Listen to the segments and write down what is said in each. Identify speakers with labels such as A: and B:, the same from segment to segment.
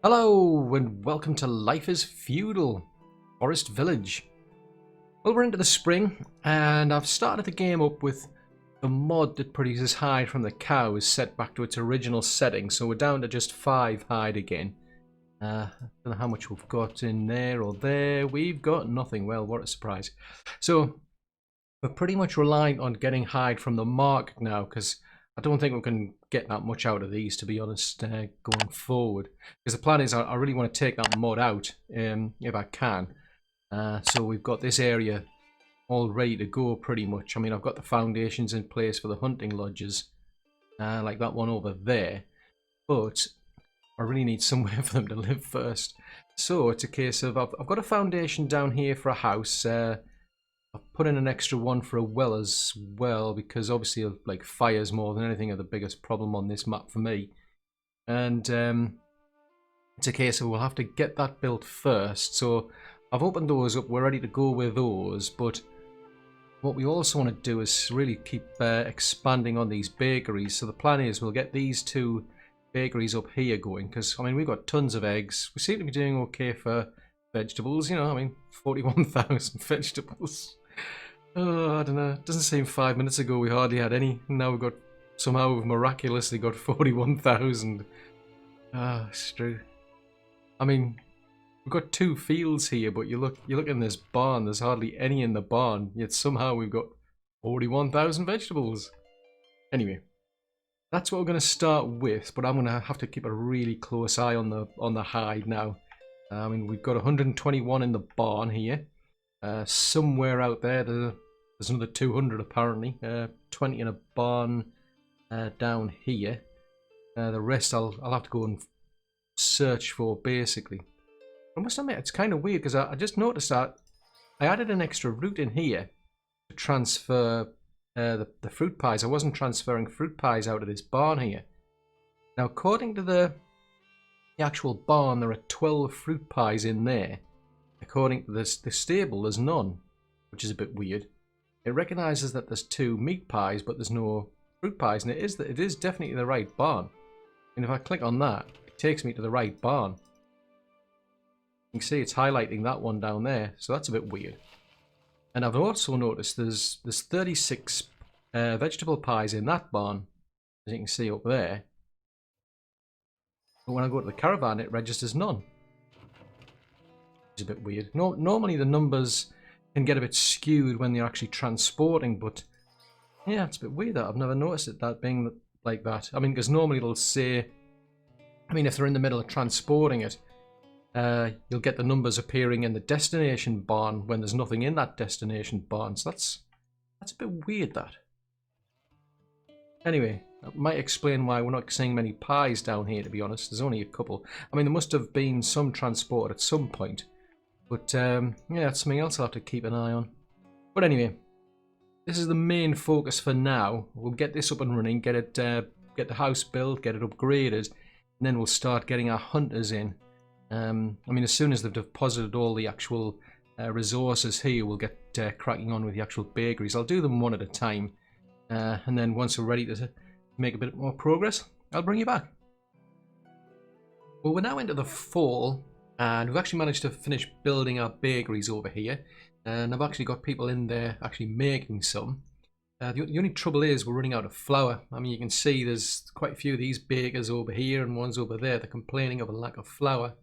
A: Hello and welcome to Life is Feudal, Forest Village. Well, we're into the spring and I've started the game up with the mod that produces hide from the cows set back to its original setting, so we're down to just 5 hide again. I don't know how much we've got in there or there. We've got nothing. Well, what a surprise. So we're pretty much relying on getting hide from the market now, because I don't think we can get that much out of these, to be honest, going forward. Because the plan is I really want to take that mod out, if I can. So we've got this area all ready to go pretty much. I mean, I've got the foundations in place for the hunting lodges, like that one over there. But I really need somewhere for them to live first. So it's a case of I've got a foundation down here for a house. I've put in an extra one for a well as well, because obviously like fires more than anything are the biggest problem on this map for me. And it's a case of we'll have to get that built first. So I've opened those up, we're ready to go with those, but what we also want to do is really keep expanding on these bakeries. So the plan is we'll get these 2 bakeries up here going, because I mean we've got tons of eggs. We seem to be doing okay for vegetables, you know, I mean 41,000 vegetables. Oh, I don't know. It doesn't seem 5 minutes ago we hardly had any. Now we've miraculously got 41,000. Ah, it's true. I mean, we've got 2 fields here, but you look in this barn, there's hardly any in the barn, yet somehow we've got 41,000 vegetables. Anyway, that's what we're going to start with, but I'm going to have to keep a really close eye on the hide now. I mean, we've got 121 in the barn here. Somewhere out there, there's another 200 apparently. 20 in a barn down here. The rest I'll have to go and search for, basically. I must admit, it's kind of weird, because I just noticed that I added an extra route in here to transfer the fruit pies. I wasn't transferring fruit pies out of this barn here. Now, according to the actual barn, there are 12 fruit pies in there. According to the stable, there's none, which is a bit weird. It recognises that there's 2 meat pies, but there's no fruit pies, and it is definitely the right barn. And if I click on that, it takes me to the right barn. You can see it's highlighting that one down there, so that's a bit weird. And I've also noticed there's 36 vegetable pies in that barn, as you can see up there. But when I go to the caravan, it registers none. Which is a bit weird. Normally the numbers can get a bit skewed when they're actually transporting, but yeah, it's a bit weird that I've never noticed it that being like that. I mean, because normally it'll say, I mean, if they're in the middle of transporting it, you'll get the numbers appearing in the destination barn when there's nothing in that destination barn. So that's a bit weird, that. Anyway, that might explain why we're not seeing many pies down here, to be honest. There's only a couple. I mean, there must have been some transported at some point. But yeah, that's something else I'll have to keep an eye on. But anyway, this is the main focus for now. We'll get this up and running, get the house built, get it upgraded, and then we'll start getting our hunters in. I mean, as soon as they've deposited all the actual resources here, we'll get cracking on with the actual bakeries. I'll do them one at a time, and then once we're ready to make a bit more progress, I'll bring you back. Well, we're now into the fall, and we've actually managed to finish building our bakeries over here, and I've actually got people in there actually making some. The only trouble is we're running out of flour. I mean, you can see there's quite a few of these bakers over here and ones over there. They're complaining of a lack of flour.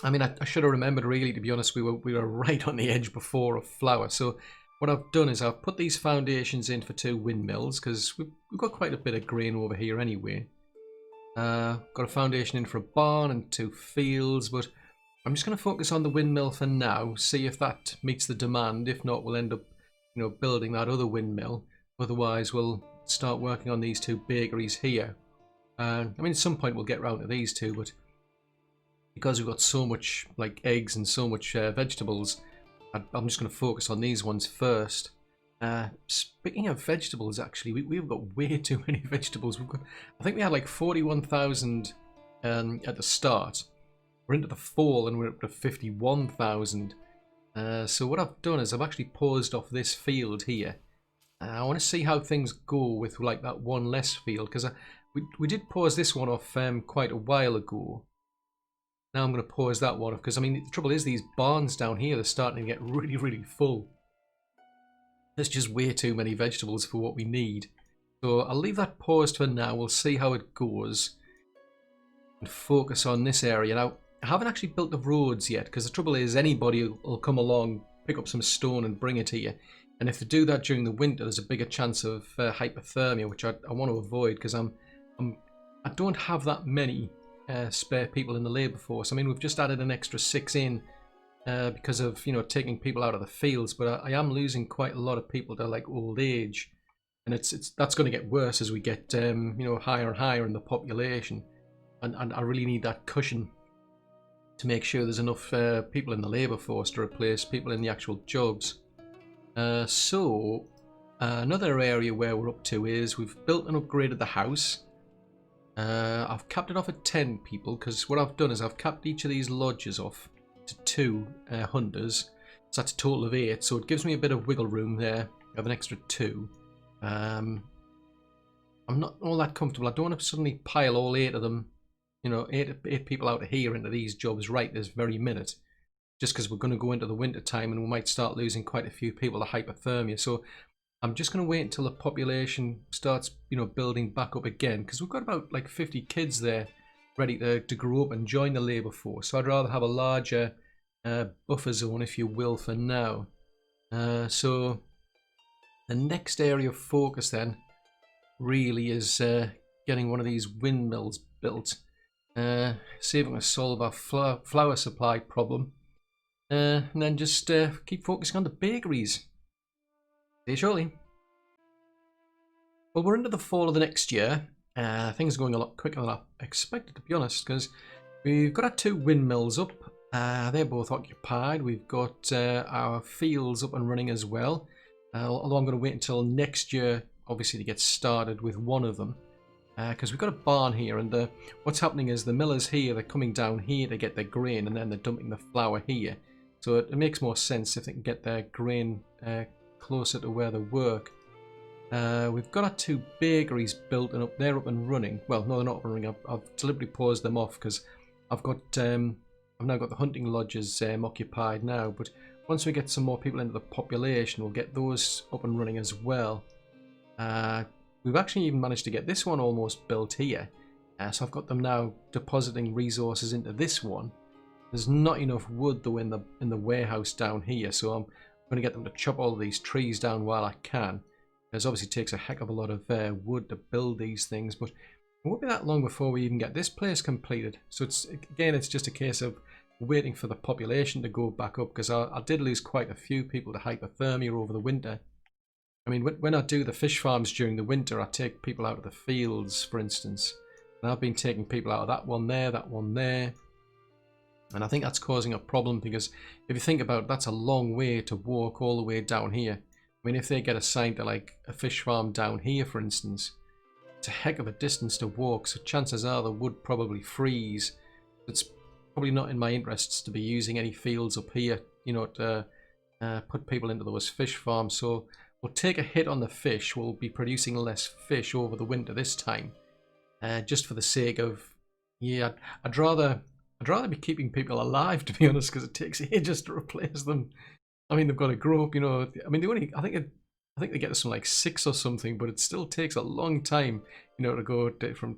A: I mean, I should have remembered, really, to be honest. We were right on the edge before of flour. So what I've done is I've put these foundations in for 2 windmills, because we've got quite a bit of grain over here anyway. Got a foundation in for a barn and 2 fields, but I'm just going to focus on the windmill for now, see if that meets the demand. If not, we'll end up, you know, building that other windmill. Otherwise, we'll start working on these 2 bakeries here. I mean, at some point we'll get round to these 2, but because we've got so much like eggs and so much vegetables, I'm just going to focus on these ones first. Speaking of vegetables, actually, we've got way too many vegetables. I think we had like 41,000 at the start. We're into the fall and we're up to 51,000. So what I've done is I've actually paused off this field here. I want to see how things go with like that one less field, because we did pause this one off quite a while ago. Now I'm going to pause that one off because, I mean, the trouble is these barns down here, they're starting to get really, really full. There's just way too many vegetables for what we need. So I'll leave that paused for now. We'll see how it goes and focus on this area. Now, I haven't actually built the roads yet because the trouble is anybody will come along, pick up some stone and bring it to you. And if they do that during the winter, there's a bigger chance of hypothermia, which I want to avoid because I don't have that many spare people in the labour force. I mean, we've just added an extra 6 in because of, you know, taking people out of the fields, but I am losing quite a lot of people to like old age, and that's going to get worse as we get you know, higher and higher in the population, and I really need that cushion to make sure there's enough people in the labour force to replace people in the actual jobs. So another area where we're up to is we've built and upgraded the house. I've capped it off at 10 people because what I've done is I've capped each of these lodges off to 2 hunters, so that's a total of 8, so it gives me a bit of wiggle room there. I have an extra 2. I'm not all that comfortable. I don't want to suddenly pile all 8 of them, you know, 8 people out of here into these jobs right this very minute, just because we're going to go into the winter time and we might start losing quite a few people to hypothermia. So I'm just going to wait until the population starts, you know, building back up again, because we've got about like 50 kids there ready to grow up and join the labour force. So I'd rather have a larger buffer zone, if you will, for now. So the next area of focus then really is getting one of these windmills built. See if we can solve our flour supply problem. And then just keep focusing on the bakeries. See you shortly. Well, we're into the fall of the next year. Things are going a lot quicker than I expected, to be honest, because we've got our 2 windmills up. They're both occupied. We've got our fields up and running as well. Although I'm going to wait until next year, obviously, to get started with one of them. Because we've got a barn here, and what's happening is the millers here, they're coming down here to get their grain, and then they're dumping the flour here. So it makes more sense if they can get their grain closer to where they work. We've got our 2 bakeries built and they're up and running. Well, no, they're not up and running. I've deliberately paused them off because I've now got the hunting lodges occupied now. But once we get some more people into the population, we'll get those up and running as well. We've actually even managed to get this one almost built here. So I've got them now depositing resources into this one. There's not enough wood though in the warehouse down here, so I'm going to get them to chop all of these trees down while I can. It obviously takes a heck of a lot of wood to build these things, but it won't be that long before we even get this place completed. So it's just a case of waiting for the population to go back up, because I did lose quite a few people to hypothermia over the winter. I mean, when I do the fish farms during the winter, I take people out of the fields, for instance. And I've been taking people out of that one there. And I think that's causing a problem, because if you think about it, that's a long way to walk all the way down here. I mean, if they get assigned to like a fish farm down here, for instance, it's a heck of a distance to walk, so chances are the wood probably freeze. It's probably not in my interests to be using any fields up here, you know, to put people into those fish farms. So we'll take a hit on the fish. We'll be producing less fish over the winter this time, just for the sake of, yeah, I'd rather be keeping people alive, to be honest, because it takes ages to replace them. I mean, they've got to grow up, you know. I mean, I think they get to some like 6 or something, but it still takes a long time, you know, to go from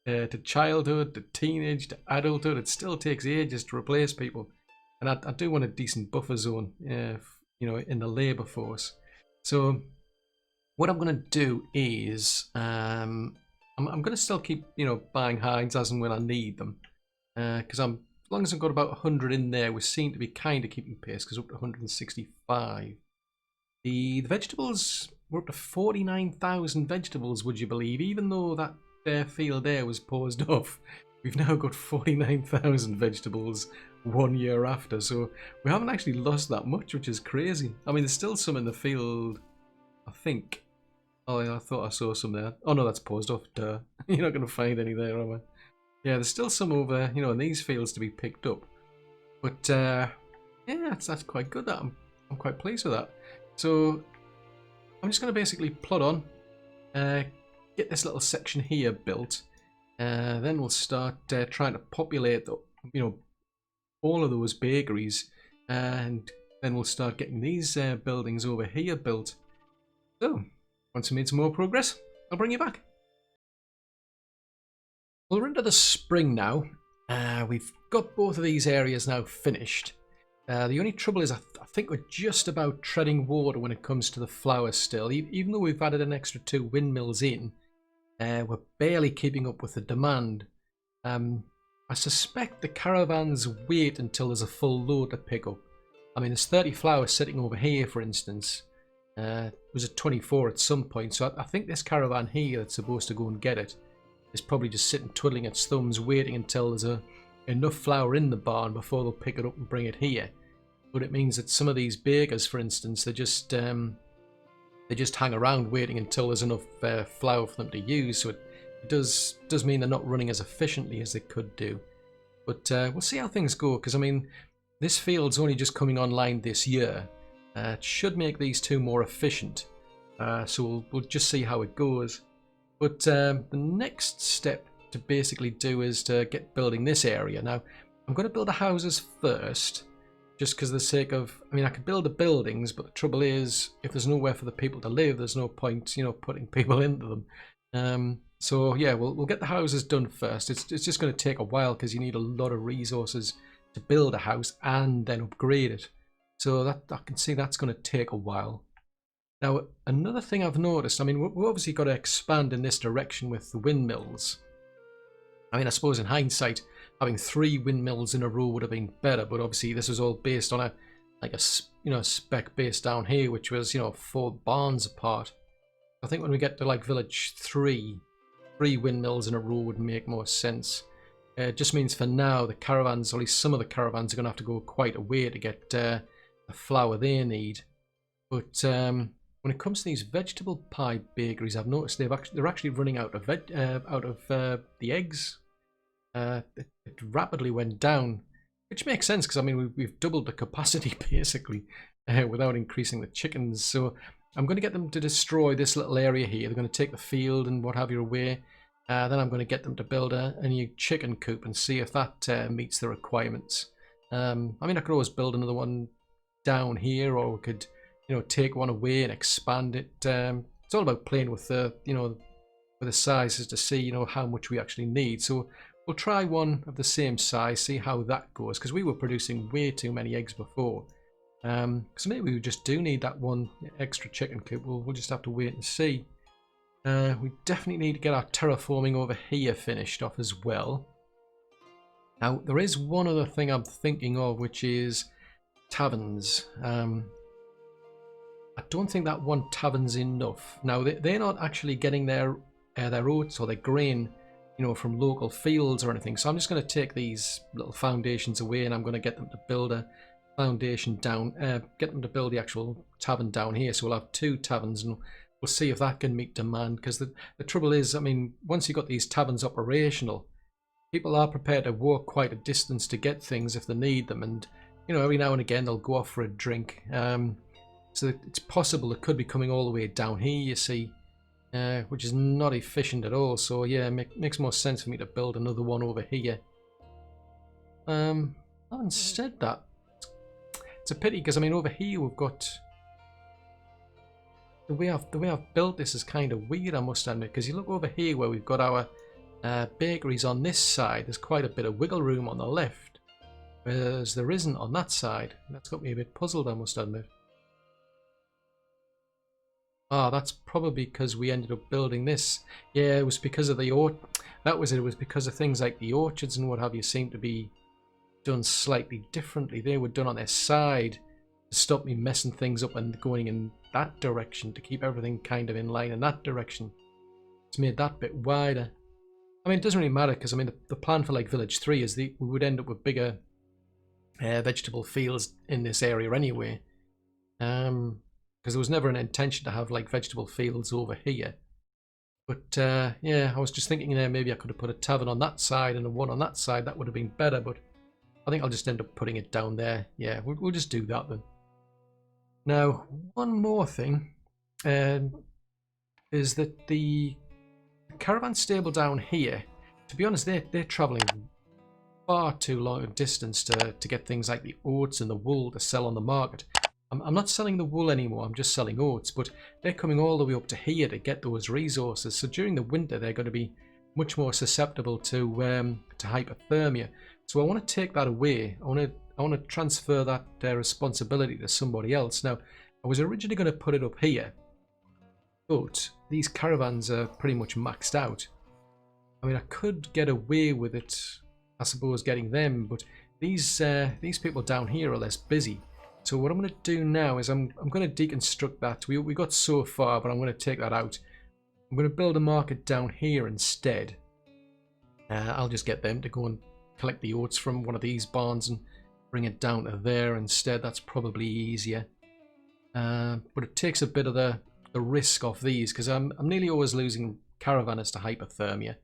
A: to childhood to teenage to adulthood. It still takes ages to replace people, and I do want a decent buffer zone, you know, in the labour force. So what I'm going to do is I'm going to still keep, you know, buying hides as and when I need them. Because as long as I've got about 100 in there, we seem to be kind of keeping pace, because we're up to 165. The vegetables, we're up to 49,000 vegetables, would you believe? Even though that field there was paused off, we've now got 49,000 vegetables 1 year after. So we haven't actually lost that much, which is crazy. I mean, there's still some in the field, I think. Oh, yeah, I thought I saw some there. Oh no, that's paused off. Duh. You're not going to find any there, am I? Yeah, there's still some over, you know, in these fields to be picked up. But yeah, that's quite good. That I'm quite pleased with that. So I'm just going to basically plod on, get this little section here built. Then we'll start trying to populate you know, all of those bakeries, and then we'll start getting these buildings over here built. So, once we made some more progress, I'll bring you back. Well, we're into the spring now. We've got both of these areas now finished. The only trouble is I think we're just about treading water when it comes to the flowers still. Even though we've added an extra 2 windmills in, we're barely keeping up with the demand. I suspect the caravans wait until there's a full load to pick up. I mean, there's 30 flowers sitting over here, for instance. It was at 24 at some point, so I think this caravan here that's supposed to go and get it is probably just sitting twiddling its thumbs waiting until there's enough flour in the barn before they'll pick it up and bring it here. But it means that some of these bakers, for instance, they just hang around waiting until there's enough flour for them to use, so it does mean they're not running as efficiently as they could do. But we'll see how things go, because I mean, this field's only just coming online this year. It should make these 2 more efficient, so we'll just see how it goes. But the next step to basically do is to get building this area. Now, I'm going to build the houses first, just because of the sake of, I mean, I could build the buildings, but the trouble is, if there's nowhere for the people to live, there's no point, putting people into them. So yeah, we'll get the houses done first. It's just going to take a while because you need a lot of resources to build a house and then upgrade it. So that I can see that's going to take a while. Now, another thing I've noticed, I mean, we've obviously got to expand in this direction with the windmills. I mean, I suppose in hindsight, having 3 windmills in a row would have been better, but obviously this was all based on a spec base down here, which was 4 barns apart. I think when we get to like village 3 windmills in a row would make more sense. It just means for now the caravans, or at least some of the caravans, are going to have to go quite a way to get the flour they need. But when it comes to these vegetable pie bakeries, I've noticed they're actually running out of the eggs. It rapidly went down, which makes sense because I mean we've doubled the capacity basically without increasing the chickens. So I'm going to get them to destroy this little area here. They're going to take the field and what have you away. Then I'm going to get them to build a new chicken coop and see if that meets the requirements. I mean, I could always build another one down here, or we could take one away and expand it. It's all about playing with the with the sizes to see how much we actually need. So we'll try one of the same size, see how that goes, because we were producing way too many eggs before. So maybe we just do need that one extra chicken coop. We'll just have to wait and see. We definitely need to get our terraforming over here finished off as well. Now, there is one other thing I'm thinking of, which is taverns. I don't think that one tavern's enough. Now, they're not actually getting their oats or their grain, from local fields or anything. So I'm just going to take these little foundations away, and I'm going to get them to build a foundation down, get them to build the actual tavern down here. So we'll have 2 taverns, and we'll see if that can meet demand. Because the trouble is, I mean, once you've got these taverns operational, people are prepared to walk quite a distance to get things if they need them, and every now and again they'll go off for a drink. So it's possible it could be coming all the way down here, you see, which is not efficient at all. So yeah, it makes more sense for me to build another one over here. Having said that, it's a pity because I mean over here we've got the way I've built this is kind of weird, I must admit, because you look over here where we've got our bakeries on this side. There's quite a bit of wiggle room on the left, whereas there isn't on that side. That's got me a bit puzzled, I must admit. Ah, that's probably because we ended up building this. Yeah, it was because of that was it. It was because of things like the orchards and what have you seem to be done slightly differently. They were done on their side to stop me messing things up and going in that direction, to keep everything kind of in line in that direction. It's made that bit wider. I mean, it doesn't really matter because I mean the plan for like Village 3 is we would end up with bigger vegetable fields in this area anyway. Because there was never an intention to have like vegetable fields over here. But yeah, I was just thinking there maybe I could have put a tavern on that side and a one on that side. That would have been better, but I think I'll just end up putting it down there. Yeah, we'll just do that then. Now, one more thing is that the caravan stable down here, to be honest, they're travelling far too long a distance to get things like the oats and the wool to sell on the market. I'm not selling the wool anymore, I'm just selling oats, but they're coming all the way up to here to get those resources. So during the winter, they're going to be much more susceptible to hypothermia. So I want to take that away. I want to transfer that responsibility to somebody else. Now, I was originally going to put it up here, but these caravans are pretty much maxed out. I mean, I could get away with it, I suppose, getting them, but these people down here are less busy. So what I'm going to do now is I'm going to deconstruct that. We got so far, but I'm going to take that out. I'm going to build a market down here instead. I'll just get them to go and collect the oats from one of these barns and bring it down to there instead. That's probably easier. But it takes a bit of the risk off these, because I'm nearly always losing caravanners to hypothermia.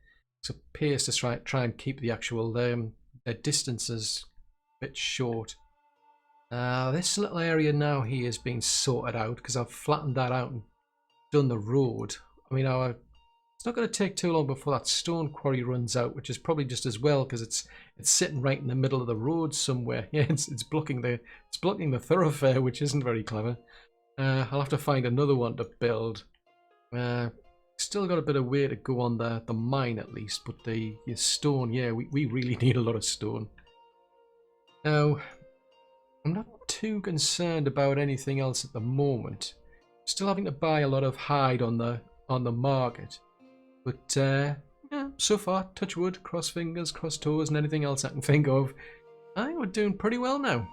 A: So it pays to try and keep the actual their distances a bit short. This little area now here is being sorted out because I've flattened that out and done the road. I mean, it's not going to take too long before that stone quarry runs out, which is probably just as well because it's sitting right in the middle of the road somewhere. Yeah, it's blocking the thoroughfare, which isn't very clever. I'll have to find another one to build. Still got a bit of way to go on the mine at least, but the stone, yeah, we really need a lot of stone. Now, I'm not too concerned about anything else at the moment. Still having to buy a lot of hide on the market, but yeah, so far, touch wood, cross fingers, cross toes, and anything else I can think of, I think we're doing pretty well now.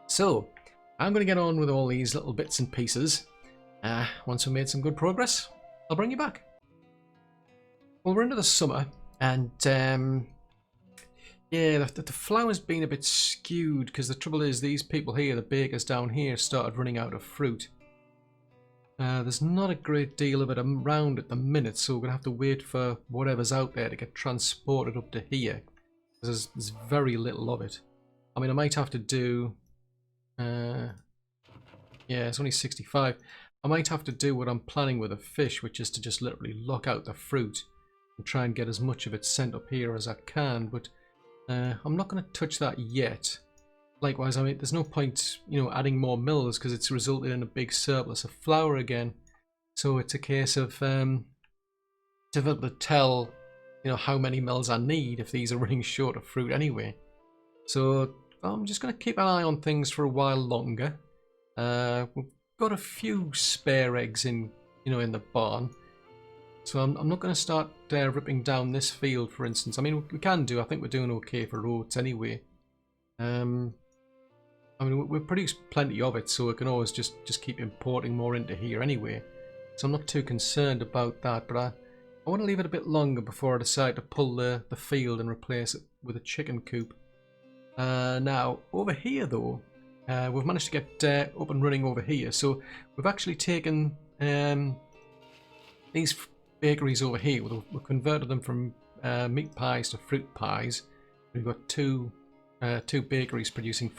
A: So I'm going to get on with all these little bits and pieces. Once we've made some good progress, I'll bring you back. Well, we're into the summer, and yeah, the flower's been a bit skewed because the trouble is these people here, the bakers down here, started running out of fruit. There's not a great deal of it around at the minute, so we're going to have to wait for whatever's out there to get transported up to here. There's very little of it. I mean, I might have to do... yeah, it's only 65. I might have to do what I'm planning with the fish, which is to just literally lock out the fruit and try and get as much of it sent up here as I can, but I'm not going to touch that yet. Likewise, I mean, there's no point, adding more mills because it's resulted in a big surplus of flour again. So it's a case of difficult to tell, how many mills I need if these are running short of fruit anyway. So I'm just going to keep an eye on things for a while longer. We've got a few spare eggs in the barn. So I'm not going to start ripping down this field, for instance. I mean, we can do. I think we're doing okay for oats anyway. I mean, we produce plenty of it, so we can always just keep importing more into here anyway. So I'm not too concerned about that, but I want to leave it a bit longer before I decide to pull the field and replace it with a chicken coop. Now, over here though, we've managed to get up and running over here. So we've actually taken these bakeries over here. We've converted them from meat pies to fruit pies. We've got two bakeries producing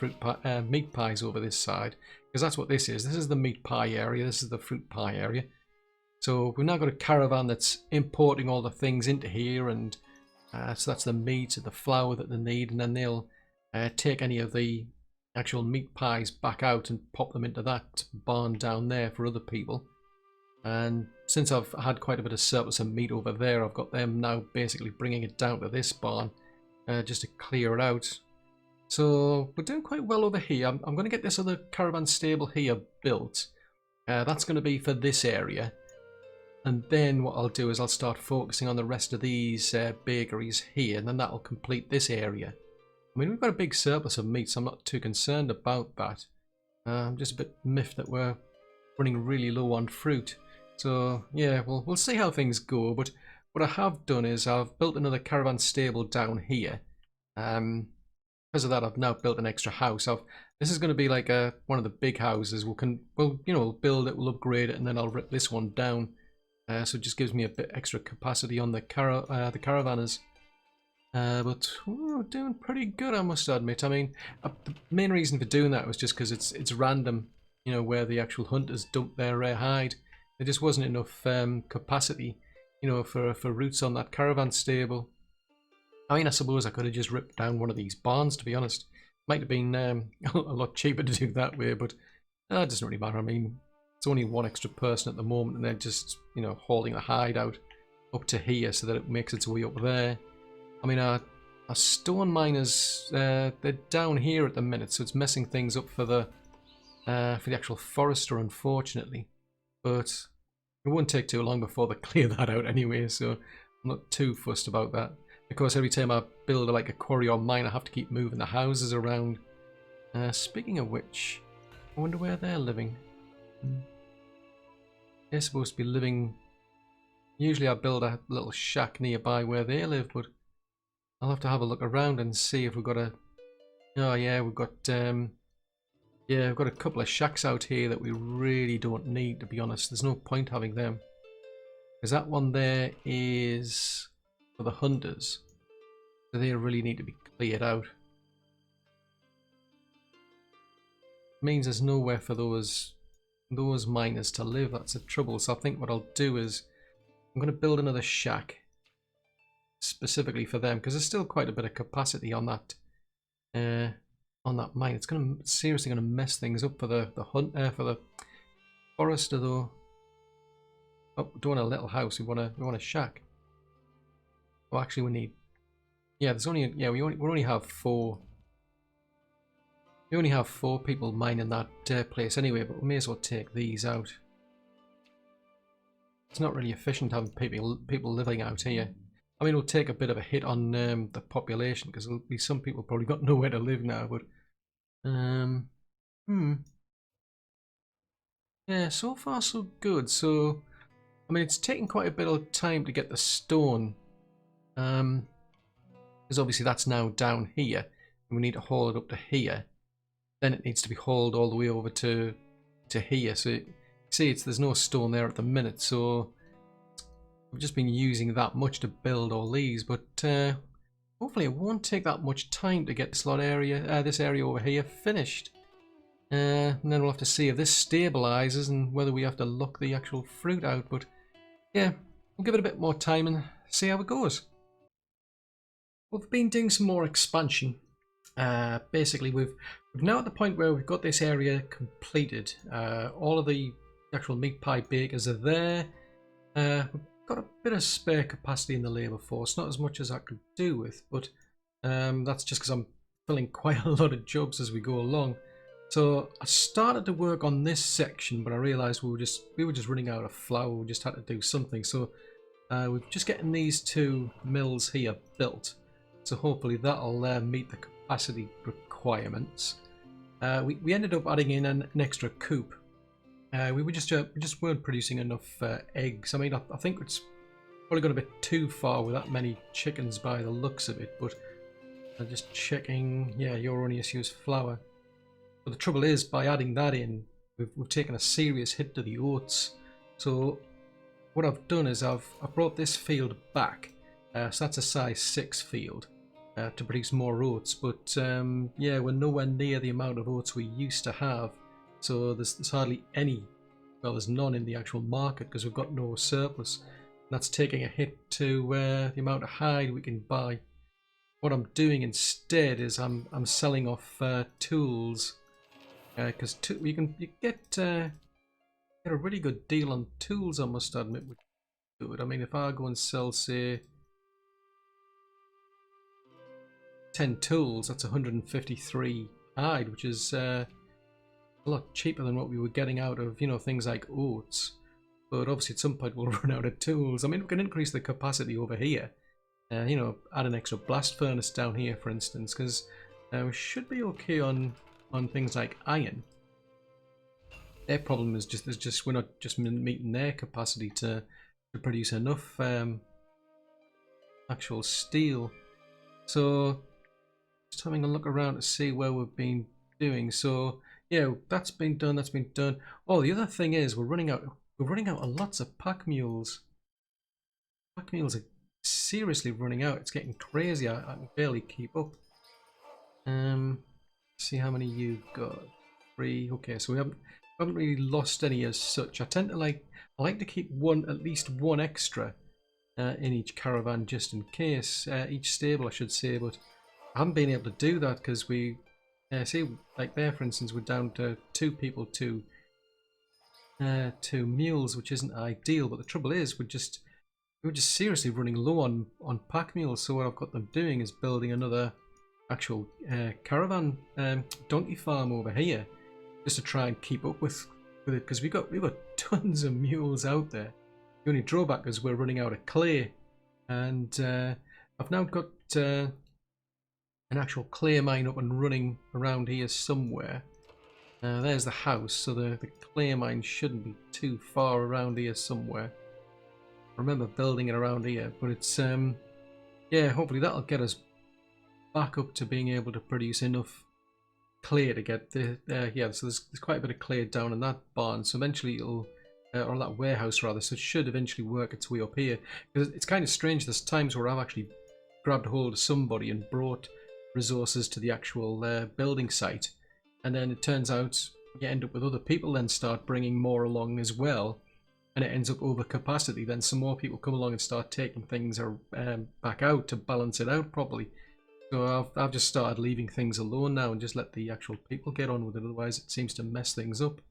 A: meat pies over this side, because that's what this is. This is the meat pie area, this is the fruit pie area. So we've now got a caravan that's importing all the things into here, and so that's the meat and the flour that they need, and then they'll take any of the actual meat pies back out and pop them into that barn down there for other people. And since I've had quite a bit of surplus of meat over there, I've got them now basically bringing it down to this barn just to clear it out. So we're doing quite well over here. I'm going to get this other caravan stable here built. That's going to be for this area. And then what I'll do is I'll start focusing on the rest of these bakeries here, and then that'll complete this area. I mean, we've got a big surplus of meat, so I'm not too concerned about that. I'm just a bit miffed that we're running really low on fruit. So yeah, we'll see how things go. But what I have done is I've built another caravan stable down here. Because of that, I've now built an extra house. This is going to be like one of the big houses. We'll build it, we'll upgrade it, and then I'll rip this one down. So it just gives me a bit extra capacity on the caravanners. But we're doing pretty good, I must admit. I mean, the main reason for doing that was just because it's random, where the actual hunters dump their hide. There just wasn't enough capacity, for roots on that caravan stable. I mean, I suppose I could have just ripped down one of these barns, to be honest. Might have been a lot cheaper to do that way, but it doesn't really matter. I mean, it's only one extra person at the moment, and they're just, you know, holding the hideout up to here so that it makes its way up there. I mean, our stone miners, they're down here at the minute, so it's messing things up for the actual forester, unfortunately. But it won't take too long before they clear that out anyway, so I'm not too fussed about that. Of course, every time I build like a quarry or mine, I have to keep moving the houses around. Speaking of which, I wonder where they're living. They're supposed to be living... Usually I build a little shack nearby where they live, but I'll have to have a look around and see if we've got a... Oh yeah, we've got... Yeah, we've got a couple of shacks out here that we really don't need, to be honest. There's no point having them. Because that one there is for the hunters. So they really need to be cleared out. It means there's nowhere for those miners to live. That's the trouble. So I think what I'll do is I'm going to build another shack specifically for them, because there's still quite a bit of capacity on that mine. It's going to seriously going to mess things up for the for the forester though. Oh, we don't want a little house. We want a shack. Oh, actually, we need. Yeah, there's only we only have four. We only have 4 people mining that place anyway, but we may as well take these out. It's not really efficient having people living out here. I mean, it'll take a bit of a hit on the population, because there'll be some people probably got nowhere to live now. But yeah, so far so good. So I mean, it's taken quite a bit of time to get the stone, because obviously that's now down here, and we need to haul it up to here. Then it needs to be hauled all the way over to here. So see, there's no stone there at the minute, so we've just been using that much to build all these. But hopefully it won't take that much time to get this area over here finished. And then we'll have to see if this stabilizes and whether we have to lock the actual fruit out. But yeah, we'll give it a bit more time and see how it goes. We've been doing some more expansion. Basically, we've now at the point where we've got this area completed. All of the actual meat pie bakers are there. We've got a bit of spare capacity in the labour force, not as much as I could do with, but that's just because I'm filling quite a lot of jobs as we go along. So I started to work on this section, but I realised we were just running out of flour. We just had to do something. So we're just getting these 2 mills here built. So hopefully that'll meet the capacity requirements. We ended up adding in an extra coop. We just weren't producing enough eggs. I mean, I think it's probably gone a bit too far with that many chickens by the looks of it. But I'm just checking. Yeah, your only issue is flour. But the trouble is, by adding that in, we've taken a serious hit to the oats. So what I've done is I've brought this field back. So that's a size 6 field. To produce more oats, but yeah, we're nowhere near the amount of oats we used to have, so there's hardly any, well, there's none in the actual market because we've got no surplus. And that's taking a hit to the amount of hide we can buy. What I'm doing instead is I'm selling off tools, because you get a really good deal on tools, I must admit. I mean, if I go and sell, say, 10 tools, that's 153 hide, which is a lot cheaper than what we were getting out of, you know, things like oats. But obviously at some point we'll run out of tools. I mean, we can increase the capacity over here, you know, add an extra blast furnace down here, for instance, because we should be okay on things like iron. Their problem is we're not just meeting their capacity to produce enough actual steel. So just having a look around to see where we've been doing. So yeah, that's been done. Oh, the other thing is we're running out of lots of pack mules. Pack mules are seriously running out. It's getting crazy. I can barely keep up. See how many you've got. 3. Okay, so we haven't really lost any as such. I like to keep at least one extra, in each caravan just in case, each stable I should say, but I haven't been able to do that because we see, like there for instance, we're down to 2 people, 2 mules, which isn't ideal, but the trouble is we're just seriously running low on pack mules. So what I've got them doing is building another actual caravan donkey farm over here just to try and keep up with it, because we've got tons of mules out there. The only drawback is we're running out of clay, and I've now got an actual clay mine up and running around here somewhere. There's the house, so the clay mine shouldn't be too far around here somewhere. I remember building it around here, but it's yeah, hopefully that'll get us back up to being able to produce enough clay to get the yeah. So there's quite a bit of clay down in that barn, so eventually it'll or that warehouse rather. So it should eventually work its way up here. Because it's kind of strange. There's times where I've actually grabbed hold of somebody and brought resources to the actual building site, and then it turns out you end up with other people then start bringing more along as well, and it ends up over capacity. Then some more people come along and start taking things back out to balance it out properly. So I've just started leaving things alone now and just let the actual people get on with it, otherwise it seems to mess things up.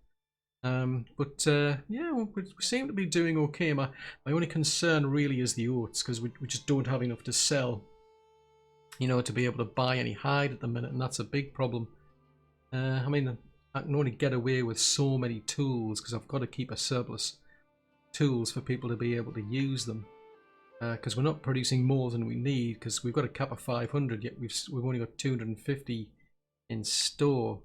A: But yeah, we seem to be doing okay. My only concern really is the oats, because we just don't have enough to sell, you know, to be able to buy any hide at the minute, and that's a big problem. I mean, I can only get away with so many tools because I've got to keep a surplus tools for people to be able to use them, because we're not producing more than we need, because we've got a cap of 500, yet we've only got 250 in store.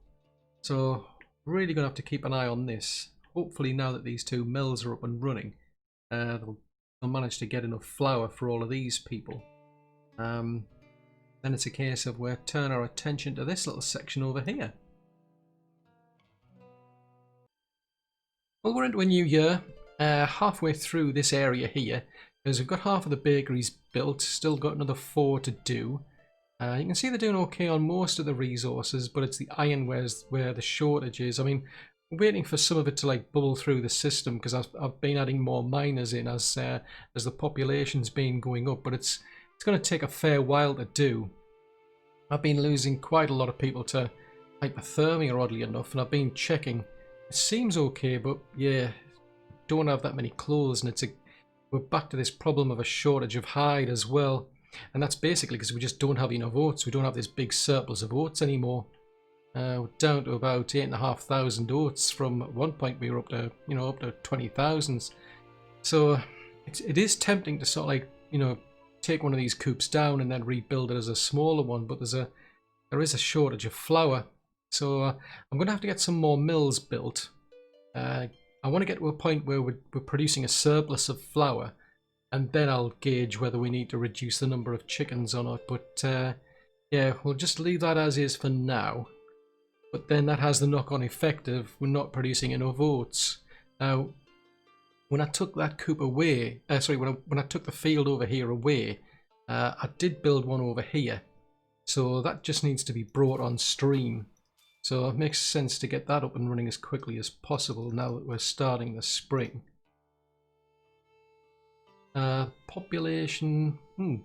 A: So really going to have to keep an eye on this. Hopefully now that these 2 mills are up and running, they'll manage to get enough flour for all of these people. Then it's a case of we'll turn our attention to this little section over here. Well, we're into a new year, halfway through this area here, because we've got half of the bakeries built, still got another 4 to do. You can see they're doing okay on most of the resources, but it's the iron where the shortage is. I mean, I'm waiting for some of it to like bubble through the system, because I've been adding more miners in as the population's been going up, but it's going to take a fair while to do. I've been losing quite a lot of people to hypothermia, oddly enough, and I've been checking. It seems okay, but yeah, don't have that many clothes, and we're back to this problem of a shortage of hide as well. And that's basically because we just don't have enough oats. We don't have this big surplus of oats anymore. We're down to about 8,500 oats. From at one point we were up to, you know, up to 20,000. So it is tempting to sort of like, you know, take one of these coops down and then rebuild it as a smaller one. But there is a shortage of flour. So I'm going to have to get some more mills built. I want to get to a point where we're producing a surplus of flour, and then I'll gauge whether we need to reduce the number of chickens or not. But yeah, we'll just leave that as is for now. But then that has the knock-on effect of we're not producing enough oats. Now, when I took that coop away, when I took the field over here away, I did build one over here. So that just needs to be brought on stream. So it makes sense to get that up and running as quickly as possible now that we're starting the spring. Population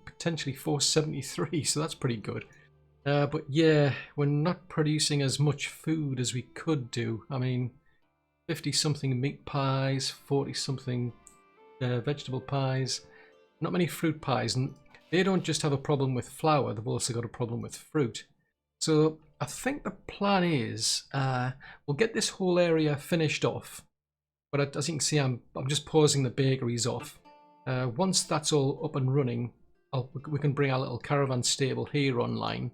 A: potentially 473, so that's pretty good. But yeah, we're not producing as much food as we could do. I mean, 50 something meat pies, 40 something vegetable pies, not many fruit pies, and they don't just have a problem with flour, they've also got a problem with fruit. So I think the plan is we'll get this whole area finished off, but as you can see, I'm just pausing the bakeries off. Once that's all up and running, we can bring our little caravan stable here online.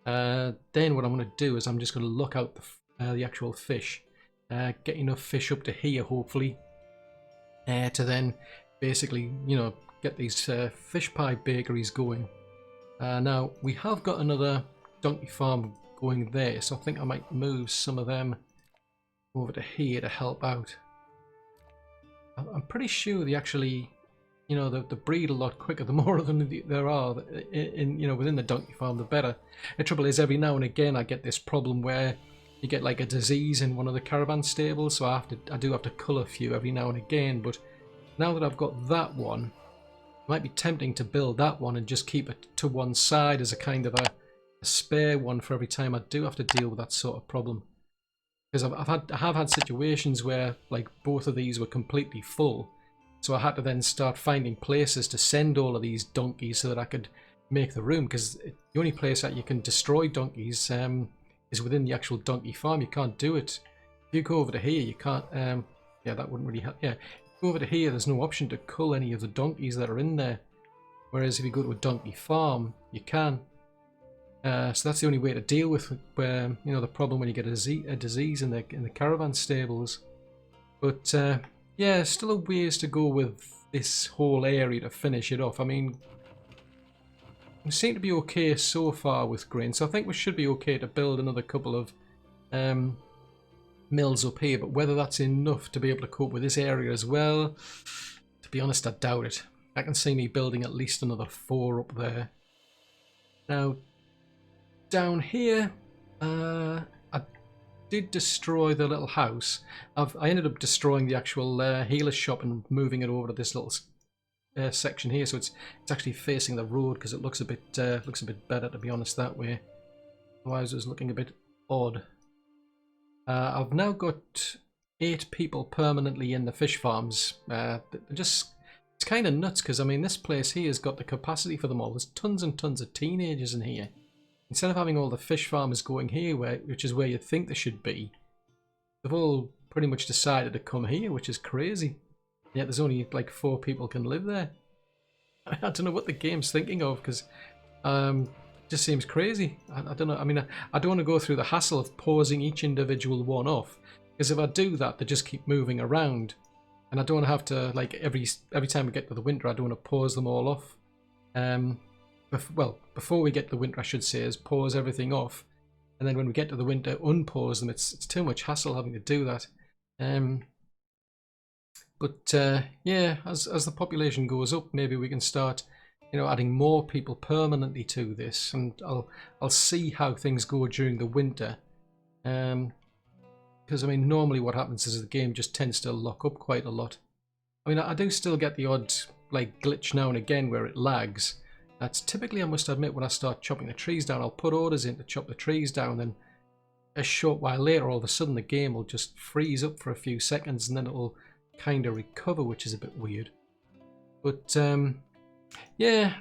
A: Then what I'm going to do is I'm just going to look out the actual fish, get enough fish up to here hopefully, to then basically, you know, get these fish pie bakeries going. Now we have got another donkey farm going there, so I think I might move some of them over to here to help out. I'm pretty sure they actually, you know, they breed a lot quicker. The more of them there are in, you know, within the donkey farm, the better. The trouble is, every now and again I get this problem where you get like a disease in one of the caravan stables, so I do have to cull a few every now and again. But now that I've got that one, might be tempting to build that one and just keep it to one side as a kind of a spare one for every time I do have to deal with that sort of problem. Because I have had situations where like both of these were completely full, so I had to then start finding places to send all of these donkeys so that I could make the room. Because the only place that you can destroy donkeys is within the actual donkey farm. You can't do it. If you go over to here, you can't. Yeah, that wouldn't really help. Yeah, if you go over to here, there's no option to cull any of the donkeys that are in there. Whereas if you go to a donkey farm, you can. So that's the only way to deal with you know, the problem when you get a disease in the caravan stables. But yeah, still a ways to go with this whole area to finish it off. I mean, we seem to be okay so far with grain, so I think we should be okay to build another couple of mills up here. But whether that's enough to be able to cope with this area as well, to be honest, I doubt it. I can see me building at least another 4 up there. Now, down here, I did destroy the little house. I ended up destroying the actual healer shop and moving it over to this little section here, so it's actually facing the road because it looks a bit better, to be honest, that way. Otherwise, it was looking a bit odd. I've now got 8 people permanently in the fish farms. It's kind of nuts because I mean this place here has got the capacity for them all. There's tons and tons of teenagers in here. Instead of having all the fish farmers going here, which is where you'd think they should be, they've all pretty much decided to come here, which is crazy. Yet there's only like 4 people can live there. I don't know what the game's thinking of, because it just seems crazy. I don't know. I mean, I don't want to go through the hassle of pausing each individual one off, because if I do that, they just keep moving around, and I don't want to have to, like, every time we get to the winter, I don't want to pause them all off. Well, before we get to the winter, I should say, is pause everything off, and then when we get to the winter, unpause them. It's too much hassle having to do that. But yeah, as the population goes up, maybe we can start, you know, adding more people permanently to this, and I'll see how things go during the winter. Because I mean, normally what happens is the game just tends to lock up quite a lot. I mean, I do still get the odd like glitch now and again where it lags. That's typically, I must admit, when I start chopping the trees down. I'll put orders in to chop the trees down, then a short while later, all of a sudden, the game will just freeze up for a few seconds, and then it will kind of recover, which is a bit weird. But yeah,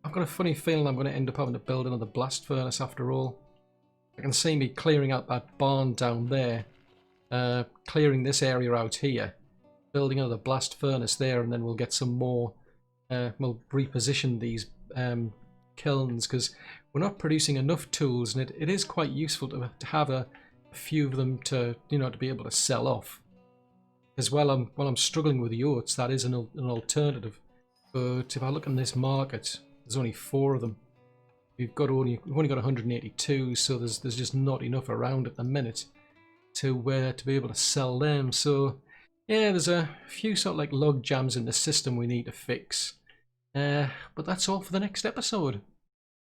A: I've got a funny feeling I'm going to end up having to build another blast furnace after all. I can see me clearing out that barn down there, clearing this area out here, building another blast furnace there, and then we'll get some more. We'll reposition these kilns, because we're not producing enough tools, and it is quite useful to have a few of them to, you know, to be able to sell off. As well, while I'm struggling with the oats, that is an alternative. But if I look in this market, there's only 4 of them. We've only got 182, so there's just not enough around at the minute to be able to sell them. So yeah, there's a few sort of like log jams in the system we need to fix. But that's all for the next episode.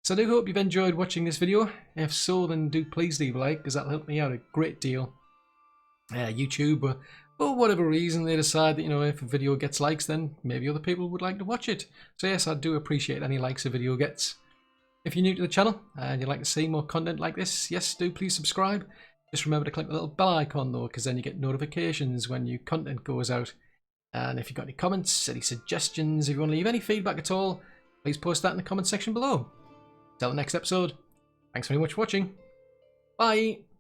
A: So I do hope you've enjoyed watching this video. If so, then do please leave a like, because that'll help me out a great deal. YouTube, for whatever reason, they decide that, you know, if a video gets likes, then maybe other people would like to watch it. So yes, I do appreciate any likes a video gets. If you're new to the channel and you'd like to see more content like this, yes, do please subscribe. Just remember to click the little bell icon though, because then you get notifications when new content goes out. And if you've got any comments, any suggestions, if you want to leave any feedback at all, please post that in the comment section below. Till the next episode, thanks very much for watching. Bye!